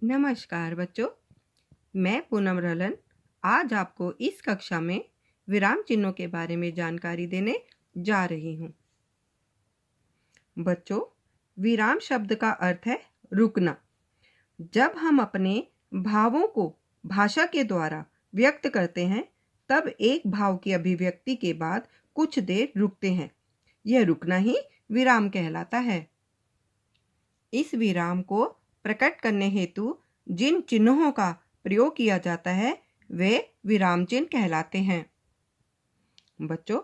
नमस्कार बच्चों, मैं पूनम रलन आज आपको इस कक्षा में विराम चिन्हों के बारे में जानकारी देने जा रही हूँ। बच्चों, विराम शब्द का अर्थ है रुकना। जब हम अपने भावों को भाषा के द्वारा व्यक्त करते हैं, तब एक भाव की अभिव्यक्ति के बाद कुछ देर रुकते हैं। यह रुकना ही विराम कहलाता है। इस विराम को प्रकट करने हेतु जिन चिन्हों का प्रयोग किया जाता है वे विराम चिन्ह कहलाते हैं। बच्चों,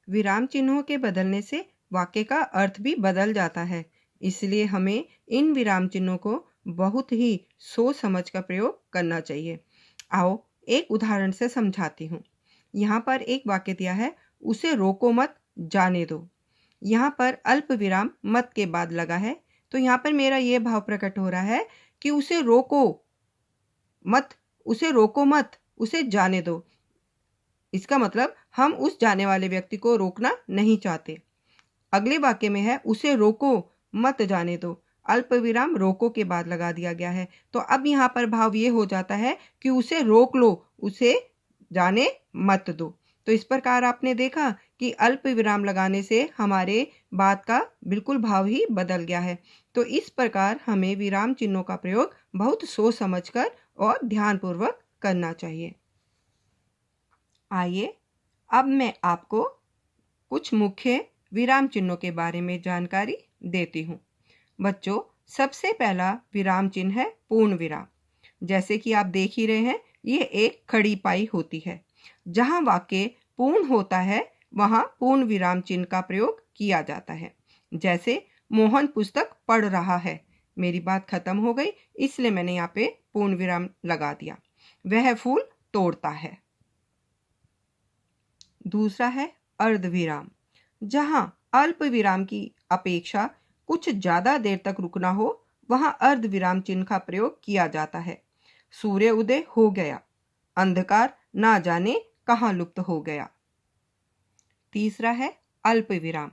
विराम चिन्हों के बदलने से वाक्य का अर्थ भी बदल जाता है, इसलिए हमें इन विराम चिन्हों को बहुत ही सोच समझ कर प्रयोग करना चाहिए। आओ एक उदाहरण से समझाती हूँ। यहाँ पर एक वाक्य दिया है, उसे रोको मत, जाने दो। यहाँ पर अल्प विराम मत के बाद लगा है, तो यहाँ पर मेरा ये भाव प्रकट हो रहा है कि उसे रोको मत, उसे जाने दो। इसका मतलब हम उस जाने वाले व्यक्ति को रोकना नहीं चाहते। अगले वाक्य में है, उसे रोको मत जाने दो। अल्प विराम रोको के बाद लगा दिया गया है, तो अब यहाँ पर भाव ये हो जाता है कि उसे रोक लो, उसे जाने मत दो। तो इस प्रकार आपने देखा कि अल्प विराम लगाने से हमारे बात का बिल्कुल भाव ही बदल गया है। तो इस प्रकार हमें विराम चिन्हों का प्रयोग बहुत सोच समझकर और ध्यानपूर्वक करना चाहिए। आइए अब मैं आपको कुछ मुख्य विराम चिन्हों के बारे में जानकारी देती हूँ। बच्चों, सबसे पहला विराम चिन्ह है पूर्ण विराम। जैसे कि आप देख ही रहे हैं, ये एक खड़ी पाई होती है। जहाँ वाक्य पूर्ण होता है वहाँ पूर्ण विराम चिन्ह का प्रयोग किया जाता है। जैसे मोहन पुस्तक पढ़ रहा है, मेरी बात खत्म हो गई, इसलिए मैंने यहाँ पे पूर्ण विराम लगा दिया। वह फूल तोड़ता है। दूसरा है अर्ध विराम। जहाँ अल्प विराम की अपेक्षा कुछ ज्यादा देर तक रुकना हो, वहाँ अर्ध विराम चिन्ह का प्रयोग किया जाता है। सूर्य उदय हो गया, अंधकार ना जाने कहाँ लुप्त हो गया। तीसरा है अल्प विराम।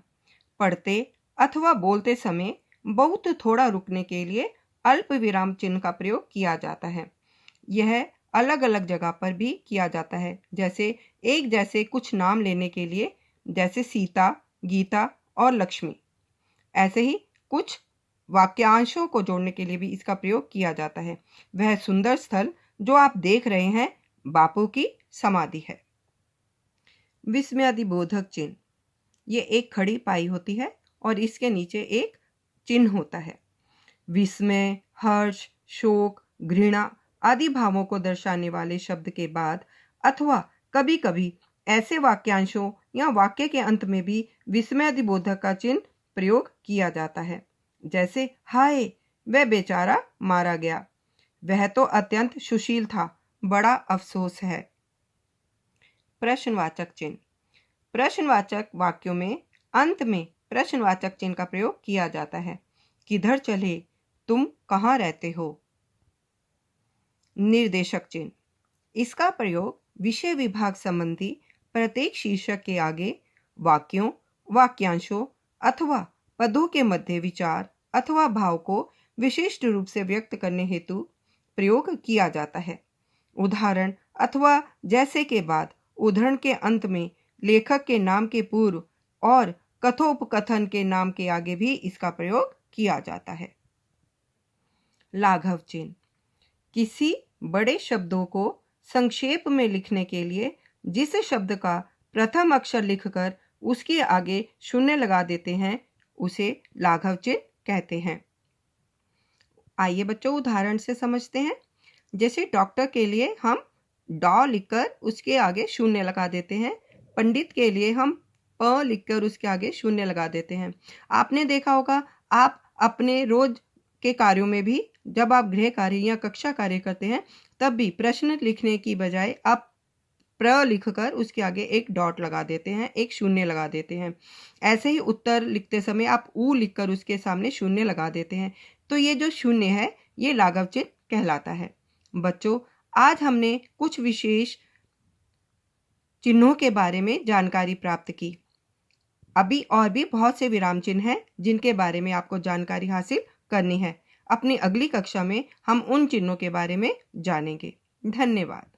पढ़ते अथवा बोलते समय बहुत थोड़ा रुकने के लिए अल्प विराम चिन्ह का प्रयोग किया जाता है। यह अलग अलग जगह पर भी किया जाता है। जैसे एक जैसे कुछ नाम लेने के लिए, जैसे सीता, गीता और लक्ष्मी। ऐसे ही कुछ वाक्यांशों को जोड़ने के लिए भी इसका प्रयोग किया जाता है। वह सुंदर स्थल जो आप देख रहे हैं बापू की समाधि है। विस्मयादिबोधक चिन्ह, ये एक खड़ी पाई होती है और इसके नीचे एक चिन्ह होता है। विस्मय, हर्ष, शोक, घृणा आदि भावों को दर्शाने वाले शब्द के बाद अथवा कभी कभी ऐसे वाक्यांशों या वाक्य के अंत में भी विस्मयादिबोधक का चिन्ह प्रयोग किया जाता है। जैसे हाय, वह बेचारा मारा गया, वह तो अत्यंत सुशील था, बड़ा अफसोस है। प्रश्नवाचक चिन्ह। प्रश्नवाचक वाक्यों में अंत में प्रश्नवाचक चिन्ह का प्रयोग किया जाता है। किधर चले, तुम कहाँ रहते हो। निर्देशक चिन्ह, इसका प्रयोग विषय विभाग संबंधी प्रत्येक शीर्षक के आगे वाक्यों, वाक्यांशों अथवा पदों के मध्य विचार अथवा भाव को विशिष्ट रूप से व्यक्त करने हेतु प्रयोग किया जाता है। उदाहरण अथवा जैसे के बाद उद्धरण के अंत में लेखक के नाम के पूर्व और कथोपकथन के नाम के आगे भी इसका प्रयोग किया जाता है। लाघव चिन्ह, किसी बड़े शब्दों को संक्षेप में लिखने के लिए जिस शब्द का प्रथम अक्षर लिखकर उसके आगे शून्य लगा देते हैं उसे लाघव चिन्ह कहते हैं। आइए बच्चों उदाहरण से समझते हैं। जैसे डॉक्टर के लिए हम डॉ लिखकर उसके आगे शून्य लगा देते हैं, पंडित के लिए हम प लिखकर उसके आगे शून्य लगा देते हैं। आपने देखा होगा, आप अपने रोज के कार्यों में भी जब आप गृह कार्य या कक्षा कार्य करते हैं तब भी प्रश्न लिखने की बजाय आप प्र लिखकर उसके आगे एक डॉट लगा देते हैं, एक शून्य लगा देते हैं। ऐसे ही उत्तर लिखते समय आप ऊ लिखकर उसके सामने शून्य लगा देते हैं। तो ये जो शून्य है ये लाघव चिन्ह कहलाता है। बच्चों, आज हमने कुछ विशेष चिन्हों के बारे में जानकारी प्राप्त की। अभी और भी बहुत से विराम चिन्ह हैं जिनके बारे में आपको जानकारी हासिल करनी है। अपनी अगली कक्षा में हम उन चिन्हों के बारे में जानेंगे। धन्यवाद।